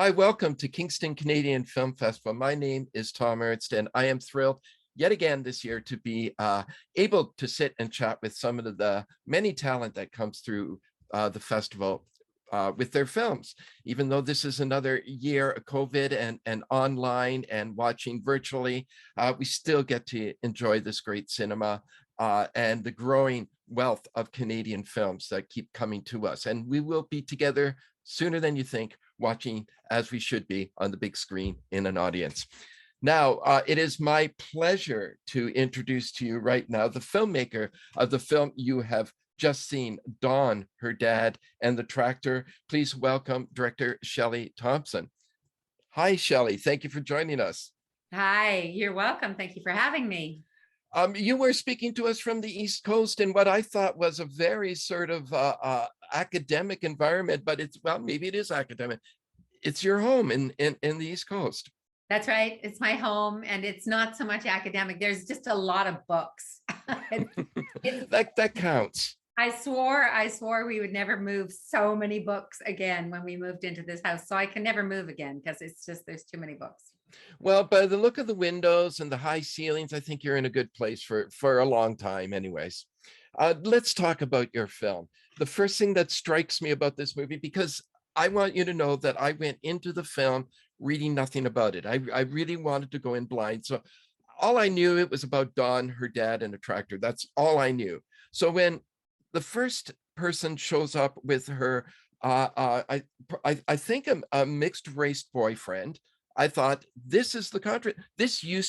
Hi, welcome to Kingston Canadian Film Festival. My name is Tom Ernst, and I am thrilled yet again this year to be able to sit and chat with some of the many talent that comes through the festival with their films. Even though this is another year of COVID and online and watching virtually, we still get to enjoy this great cinema and the growing wealth of Canadian films that keep coming to us. And we will be together sooner than you think, watching as we should be on the big screen in an audience. Now, it is my pleasure to introduce to you right now the filmmaker of the film you have just seen, Dawn, Her Dad, and the Tractor. Please welcome director Shelley Thompson. Hi, Shelley. Thank you for joining us. Hi, you're welcome. Thank you for having me. You were speaking to us from the East Coast in what I thought was a very sort of academic environment, but well, maybe it is academic. It's your home in the East Coast. That's right. It's my home, and it's not so much academic. There's just a lot of books. that counts. I swore we would never move so many books again when we moved into this house. So I can never move again because it's just there's too many books. Well, by the look of the windows and the high ceilings, I think you're in a good place for a long time anyways. Let's talk about your film. The first thing that strikes me about this movie, because I want you to know that I went into the film reading nothing about it. I really wanted to go in blind. So all I knew, it was about Dawn, her dad, and a tractor. That's all I knew. So when the first person shows up with her, I think a mixed race boyfriend, I thought, this used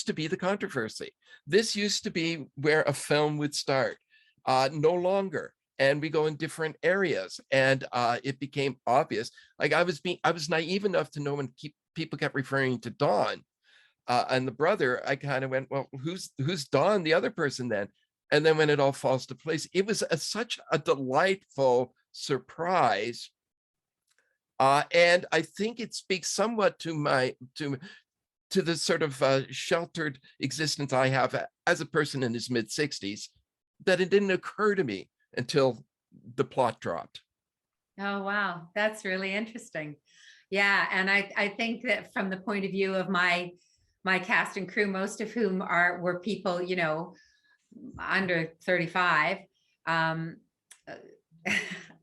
to be the controversy. This used to be where a film would start. No longer. And we go in different areas, and it became obvious. Like I was naive enough to know when people kept referring to Dawn and the brother, I kind of went, well, who's Dawn, the other person then? And then when it all falls to place, it was such a delightful surprise. And I think it speaks somewhat to the sort of sheltered existence I have as a person in his mid-60s, that it didn't occur to me until the plot dropped. Oh, wow. That's really interesting. Yeah. And I think that from the point of view of my cast and crew, most of whom were people, under 35,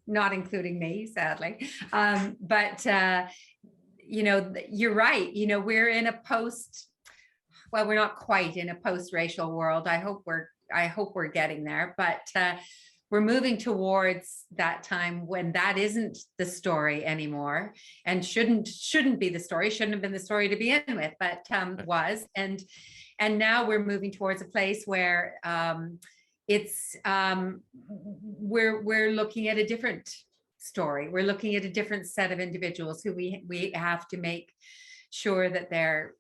not including me, sadly. But you're right. We're in a well, we're not quite in a post-racial world. I hope we're getting there, but we're moving towards that time when that isn't the story anymore, and shouldn't be the story, shouldn't have been the story to begin with, but was. And now we're moving towards a place where we're looking at a different story. We're looking at a different set of individuals who we have to make sure that they're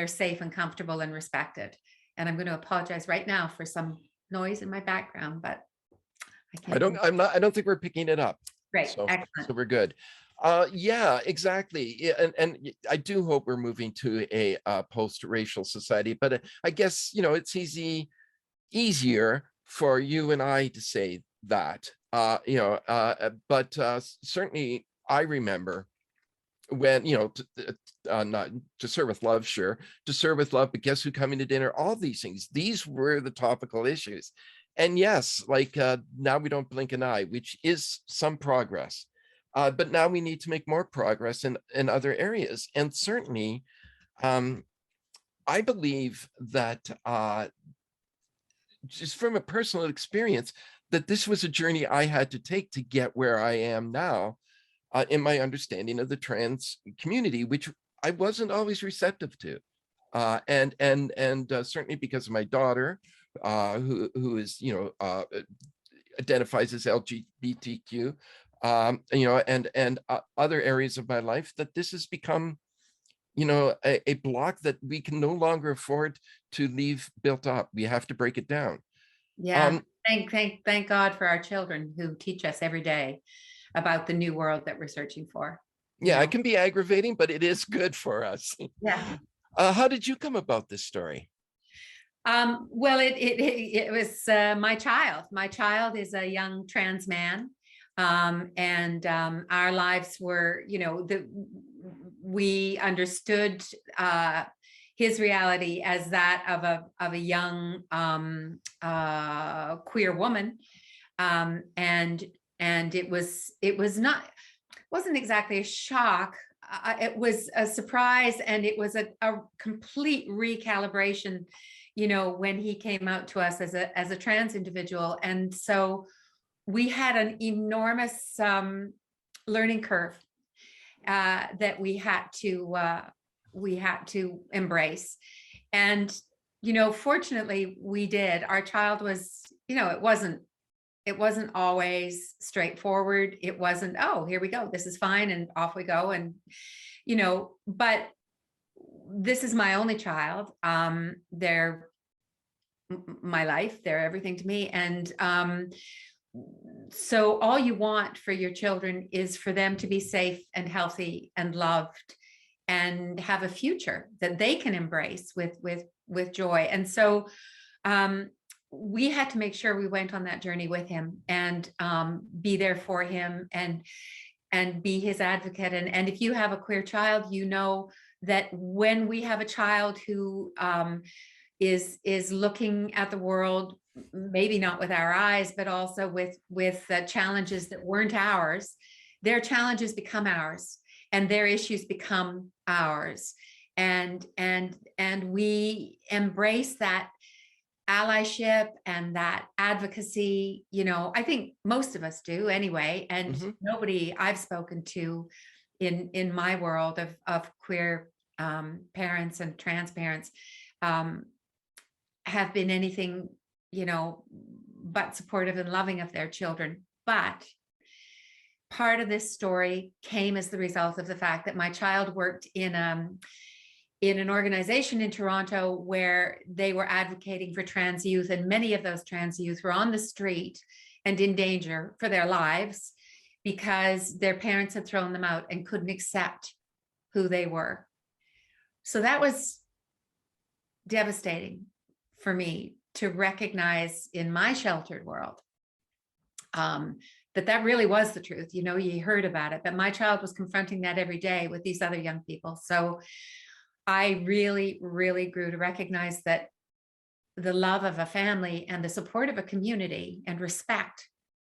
safe and comfortable and respected. And I'm going to apologize right now for some noise in my background, but I don't think we're picking it up. Great. So Excellent. so we're good. Yeah, exactly. And I do hope we're moving to a post-racial society, but I guess, it's easier for you and I to say that, but certainly I remember when, not To Serve with Love, sure, To Serve with Love, but Guess Who Coming to Dinner, all these things, these were the topical issues. And yes, like now we don't blink an eye, which is some progress. But now we need to make more progress in other areas. And certainly, I believe that just from a personal experience, that this was a journey I had to take to get where I am now in my understanding of the trans community, which I wasn't always receptive to. And certainly because of my daughter, who is, identifies as LGBTQ, and other areas of my life, that this has become, a block that we can no longer afford to leave built up. We have to break it down. Yeah. Thank God for our children who teach us every day about the new world that we're searching for. Yeah, it can be aggravating, but it is good for us. Yeah. How did you come about this story? Well, it was my child. My child is a young trans man, and our lives were, we understood his reality as that of a young queer woman, and it wasn't exactly a shock. It was a surprise, and it was a complete recalibration, when he came out to us as a trans individual. And so we had an enormous learning curve that we had to embrace. And fortunately we did. Our child was, it wasn't always straightforward. It wasn't, oh, here we go, this is fine, and off we go. And but this is my only child. They're my life, they're everything to me. And so all you want for your children is for them to be safe and healthy and loved and have a future that they can embrace with joy. And so we had to make sure we went on that journey with him, and be there for him, and be his advocate. And if you have a queer child, that when we have a child who is looking at the world, maybe not with our eyes, but also with challenges that weren't ours, their challenges become ours, and their issues become ours. And we embrace that allyship and that advocacy. I think most of us do anyway. And nobody I've spoken to in my world of queer parents and trans parents have been anything, but supportive and loving of their children. But part of this story came as the result of the fact that my child worked in an organization in Toronto where they were advocating for trans youth, and many of those trans youth were on the street and in danger for their lives because their parents had thrown them out and couldn't accept who they were. So that was devastating for me to recognize in my sheltered world that really was the truth. You heard about it, but my child was confronting that every day with these other young people. So I really, really grew to recognize that the love of a family and the support of a community and respect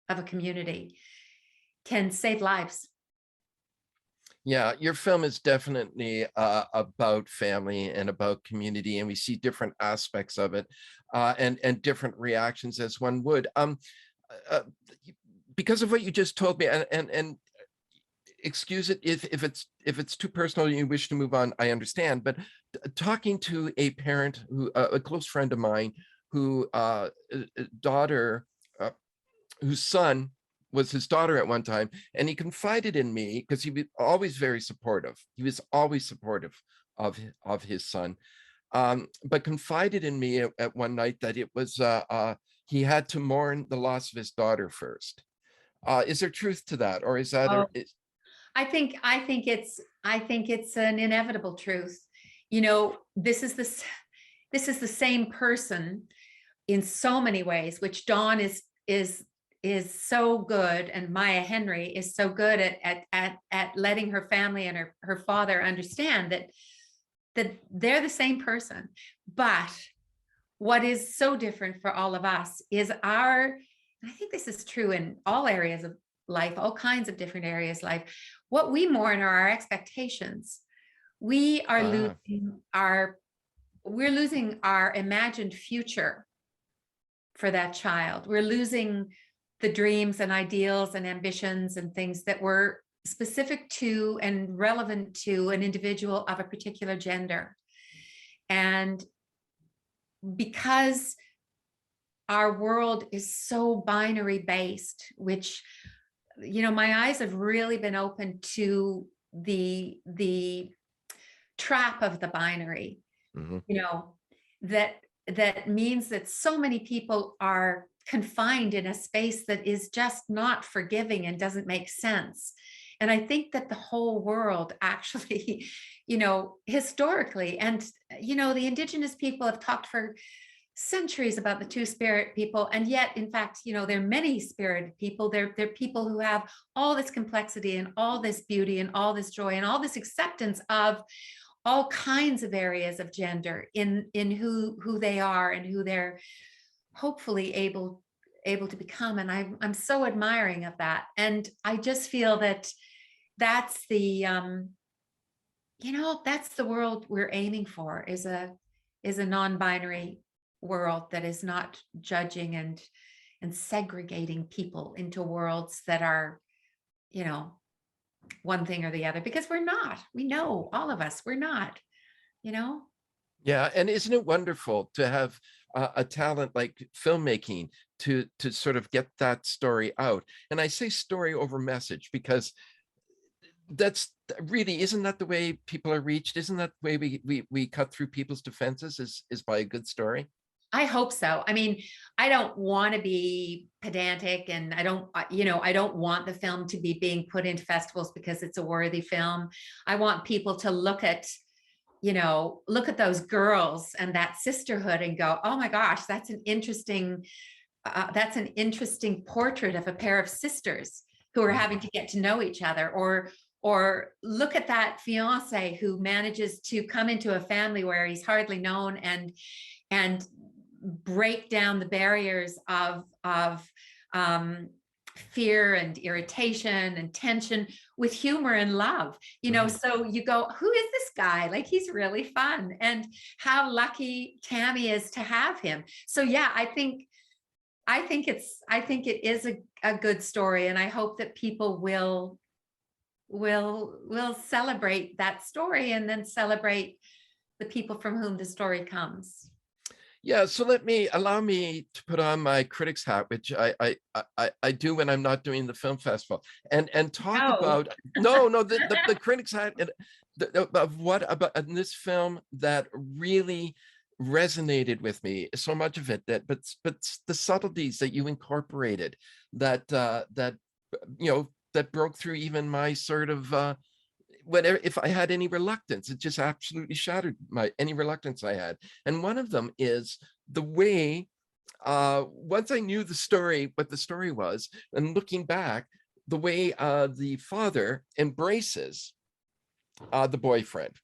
of a community can save lives. Yeah, your film is definitely about family and about community, and we see different aspects of it and different reactions as one would. Because of what you just told me, and excuse it if it's too personal and you wish to move on, I understand. But talking to a parent who a close friend of mine who whose son was his daughter at one time, and he confided in me because he was always very supportive. He was always supportive of his son, but confided in me at one night that it was he had to mourn the loss of his daughter first. Is there truth to that, or is that? I think it's an inevitable truth. This is the same person in so many ways, which Dawn is so good, and Maya Henry is so good at letting her family and her father understand that they're the same person. But what is so different for all of us is I think this is true in all areas of life, all kinds of different areas of life. What we mourn are our expectations. We are losing our imagined future for that child. We're losing the dreams and ideals and ambitions and things that were specific to and relevant to an individual of a particular gender. And because our world is so binary based, which, my eyes have really been open to the trap of the binary, that means that so many people are confined in a space that is just not forgiving and doesn't make sense. And I think that the whole world actually, historically, and, the Indigenous people have talked for centuries about the two-spirit people, and yet, in fact, there are many spirited people. They're people who have all this complexity and all this beauty and all this joy and all this acceptance of all kinds of areas of gender in who they are and who they're hopefully able to become. And I'm so admiring of that. And I just feel that that's the that's the world we're aiming for, is a non-binary world that is not judging and segregating people into worlds that are, one thing or the other, because we're not. We know, all of us, we're not, Yeah, and isn't it wonderful to have a talent like filmmaking to sort of get that story out? And I say story over message because that's really, isn't that the way people are reached? Isn't that the way we cut through people's defenses, is by a good story? I hope so. I mean, I don't want to be pedantic, and I don't want the film to be being put into festivals because it's a worthy film. I want people to look at those girls and that sisterhood and go, oh my gosh, that's an interesting portrait of a pair of sisters who are having to get to know each other. Or look at that fiance who manages to come into a family where he's hardly known and break down the barriers of fear and irritation and tension with humor and love. So you go, who is this guy? Like, he's really fun, and how lucky Tammy is to have him. So yeah, I think it is a good story, and I hope that people will celebrate that story, and then celebrate the people from whom the story comes. Yeah, so allow me to put on my critic's hat, which I do when I'm not doing the film festival, and talk about the critic's hat, and of what about in this film that really resonated with me, so much of it, but the subtleties that you incorporated, that broke through even my sort of whatever, if I had any reluctance, it just absolutely shattered any reluctance I had. And one of them is the way, once I knew what the story was, and looking back, the way the father embraces the boyfriend,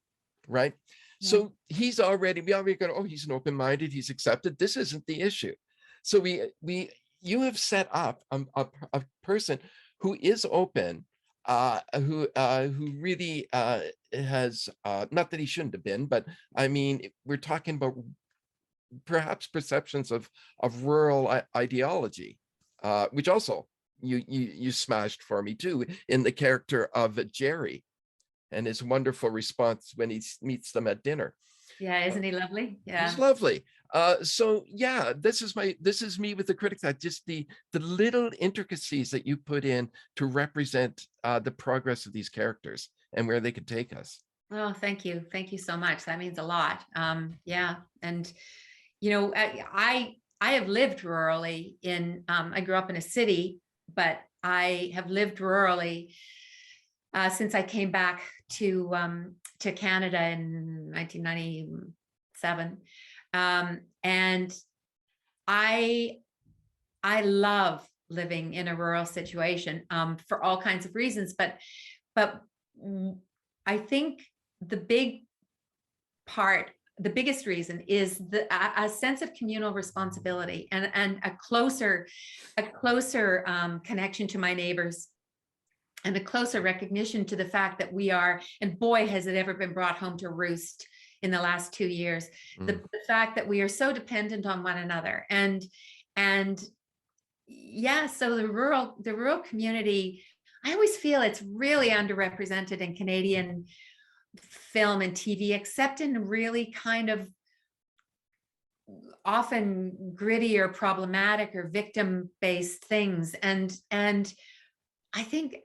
right? Yeah. So we already go, oh, he's an open-minded, he's accepted, this isn't the issue. So you have set up a person who is open, who really has, not that he shouldn't have been, but I mean, we're talking about perhaps perceptions of rural ideology, which also you smashed for me too, in the character of Jerry and his wonderful response when he meets them at dinner. Yeah, isn't he lovely? Yeah, he's lovely. So yeah, this is me with the critics. Just the little intricacies that you put in to represent the progress of these characters and where they could take us. Oh, thank you so much. That means a lot. Yeah, and I have lived rurally I grew up in a city, but I have lived rurally since I came back to Canada in 1997. And I love living in a rural situation for all kinds of reasons, but I think the biggest reason is a sense of communal responsibility and a closer connection to my neighbors, and a closer recognition to the fact that we are, and boy, has it ever been brought home to roost in the last 2 years, the fact that we are so dependent on one another. And yeah, so the rural community, I always feel it's really underrepresented in Canadian film and TV, except in really kind of often gritty or problematic or victim-based things. And I think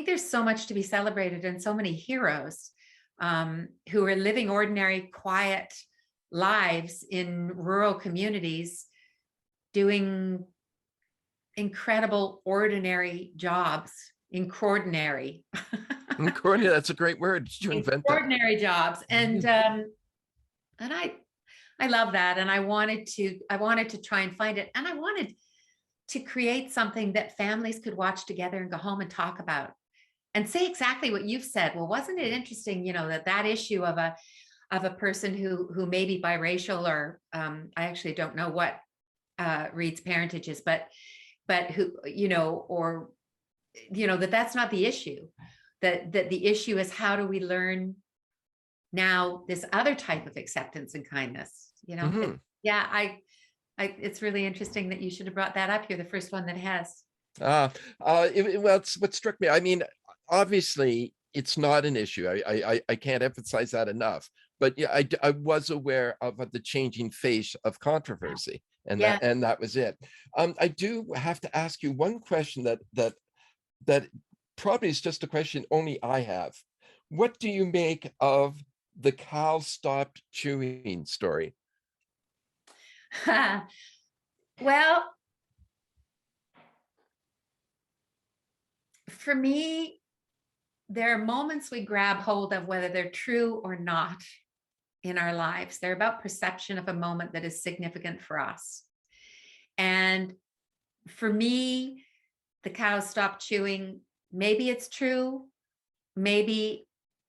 there's so much to be celebrated, and so many heroes who are living ordinary, quiet lives in rural communities, doing incredible, ordinary jobs. Incordinary. Incordinary, that's a great word. Did you invent that? Ordinary jobs. And I love that. And I wanted to try and find it. And I wanted to create something that families could watch together and go home and talk about and say exactly what you've said. Well, wasn't it interesting, that issue of a person who may be biracial, or I actually don't know what Reed's parentage is, but who, or, that's not the issue, that the issue is, how do we learn now this other type of acceptance and kindness, Mhm. it's really interesting that you should have brought that up. You're the first one that has. Well, it's what struck me. I mean, obviously, it's not an issue. I can't emphasize that enough. But yeah, I was aware of the changing face of controversy, and Yeah. that was it. I do have to ask you one question that probably is just a question only I have. What do you make of the cow stopped chewing story? Well, for me, there are moments we grab hold of, whether they're true or not, in our lives. They're about perception of a moment that is significant for us. And for me, the cow stopped chewing. Maybe it's true. Maybe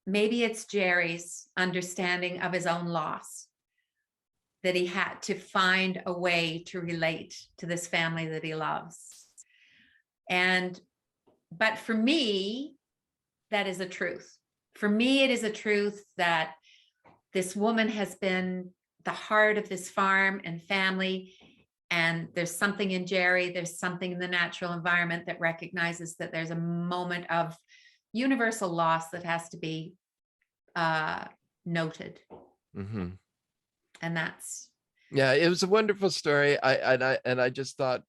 it's Jerry's understanding of his own loss, that he had to find a way to relate to this family that he loves. But for me, that is a truth. For me, it is a truth that this woman has been the heart of this farm and family. And there's something in Jerry, there's something in the natural environment that recognizes that there's a moment of universal loss that has to be noted. Mm-hmm. And that's. Yeah, it was a wonderful story. I just thought,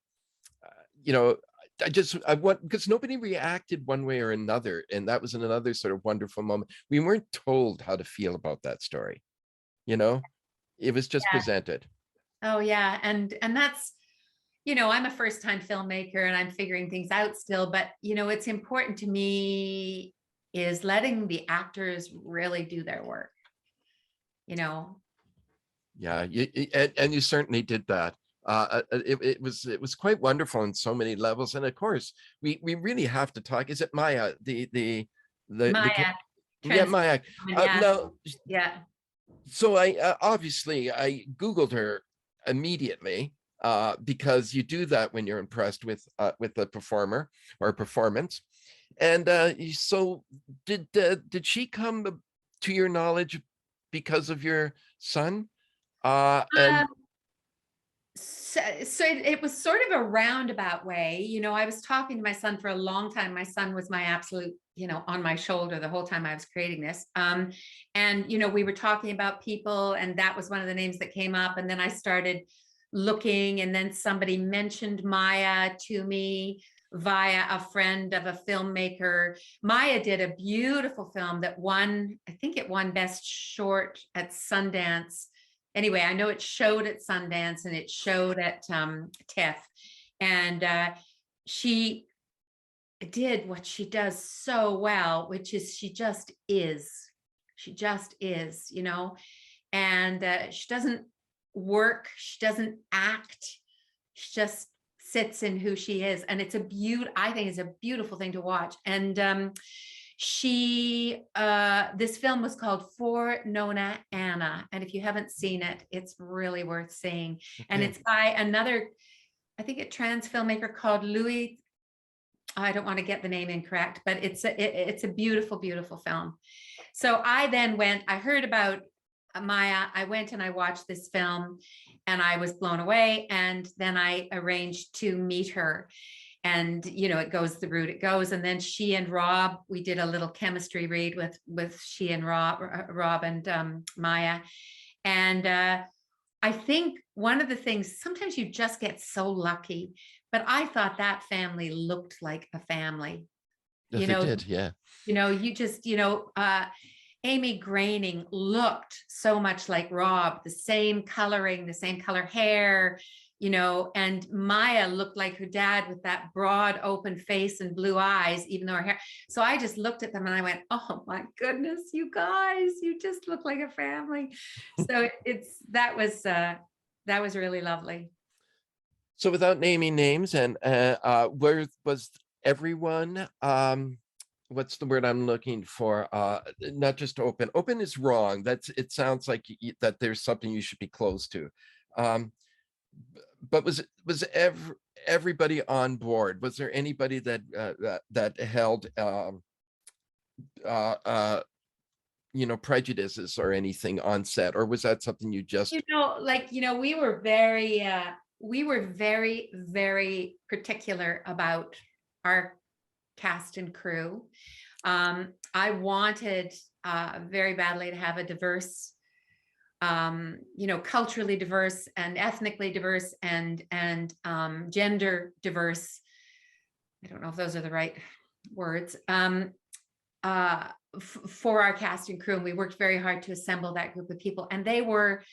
I want, because nobody reacted one way or another, and that was another sort of wonderful moment. We weren't told how to feel about that story, it was just presented. Oh yeah, and that's, I'm a first-time filmmaker and I'm figuring things out still, but it's important to me is letting the actors really do their work. Yeah, and you certainly did that. It was quite wonderful on so many levels, and of course, we really have to talk. Is it Maya? Maya, Yeah, Maya. No, yeah. so I obviously I Googled her immediately, because you do that when you're impressed with the performer or performance. And so did she come to your knowledge because of your son? And So it was sort of a roundabout way. I was talking to my son for a long time. My son was my absolute, on my shoulder the whole time I was creating this. And, we were talking about people, and that was one of the names that came up. And then I started looking, and then somebody mentioned Maya to me via a friend of a filmmaker. Maya did a beautiful film that won, I think it won Best Short at Sundance. Anyway, I know it showed at Sundance and it showed at TIFF. And she did what she does so well, which is she just is. She just is, and she doesn't work. She doesn't act. She just sits in who she is. And it's I think it's a beautiful thing to watch. And this film was called For Nona Anna, and if you haven't seen it, it's really worth seeing. Okay. And it's by another, I think, a trans filmmaker called Louis. I don't want to get the name incorrect, but it's a beautiful, beautiful film. So I heard about Maya. I went and I watched this film, and I was blown away. And then I arranged to meet her. And, it goes the route it goes. And then she and Robb, we did a little chemistry read with she and Robb and Maya. And I think one of the things, sometimes you just get so lucky, but I thought that family looked like a family. yes, it did, yeah. You just, Amy Groening looked so much like Robb, the same coloring, the same color hair, and Maya looked like her dad with that broad open face and blue eyes, even though her hair. So I just looked at them and I went, oh my goodness, you guys, you just look like a family. So that was really lovely. So without naming names, and where was everyone, what's the word I'm looking for? Not just open. Open is wrong. It sounds like that there's something you should be close to. But was everybody on board? Was there anybody that held prejudices or anything on set, or was that something you just we were very, very particular about our cast and crew. I wanted very badly to have a diverse, culturally diverse and ethnically diverse and gender diverse. I don't know if those are the right words. For our cast and crew, and we worked very hard to assemble that group of people, and they were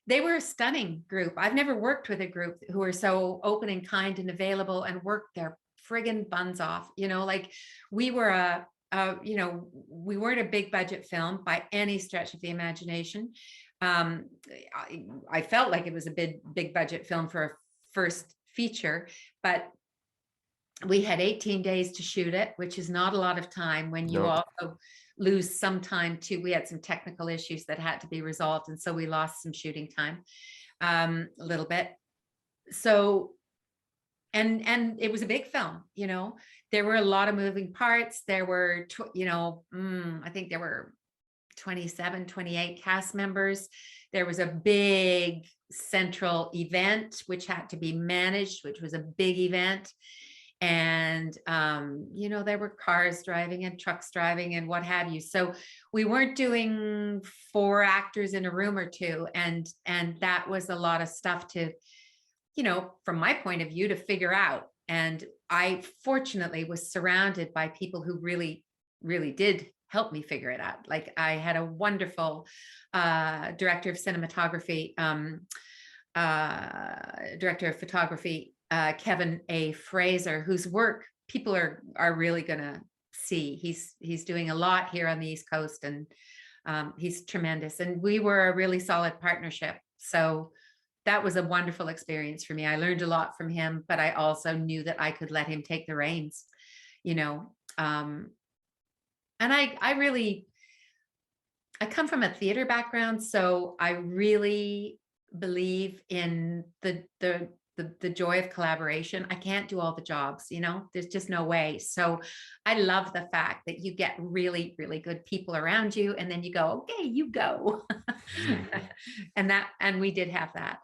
a stunning group. I've never worked with a group who were so open and kind and available and worked their friggin' buns off. We were we weren't a big budget film by any stretch of the imagination. I felt like it was a big budget film for a first feature, but we had 18 days to shoot it, which is not a lot of time when you also lose some time too. We had some technical issues that had to be resolved, and so we lost some shooting time a little bit. So and it was a big film, there were a lot of moving parts. There were I think there were 27, 28 cast members. There was a big central event which had to be managed, which was a big event. And, there were cars driving and trucks driving and what have you. So we weren't doing 4 actors in a room or 2. And that was a lot of stuff to, from my point of view, to figure out. And I fortunately was surrounded by people who really, really did help me figure it out. Like I had a wonderful director of cinematography, director of photography, Kevin A. Fraser, whose work people are really gonna see. He's doing a lot here on the East Coast, and he's tremendous. And we were a really solid partnership. So that was a wonderful experience for me. I learned a lot from him, but I also knew that I could let him take the reins, and I come from a theater background, so I really believe in the joy of collaboration. I can't do all the jobs, there's just no way. So I love the fact that you get really, really good people around you, and then you go, okay, you go. and we did have that.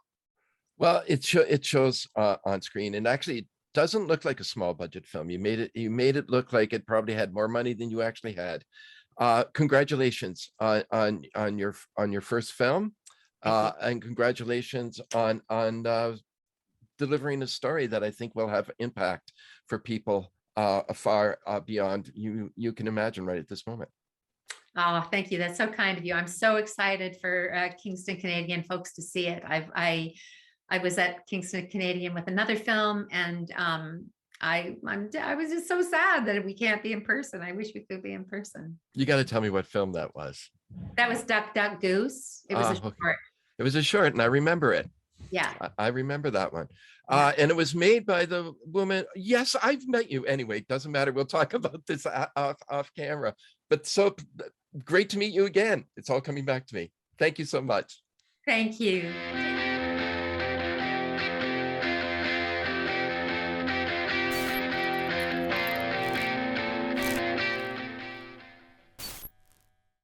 Well, it shows on screen, and actually it doesn't look like a small budget film. You made it look like it probably had more money than you actually had. Congratulations on your first film, and congratulations on delivering a story that I think will have impact for people far beyond you can imagine right at this moment. Oh, thank you. That's so kind of you. I'm so excited for Kingston Canadian folks to see it. I was at Kingston Canadian with another film, and I was just so sad that we can't be in person. I wish we could be in person. You got to tell me what film that was. That was Duck Duck Goose. It was a short. It was a short, and I remember it. Yeah, I remember that one. And it was made by the woman. Yes, I've met you. Anyway, doesn't matter. We'll talk about this off camera. But so great to meet you again. It's all coming back to me. Thank you so much. Thank you.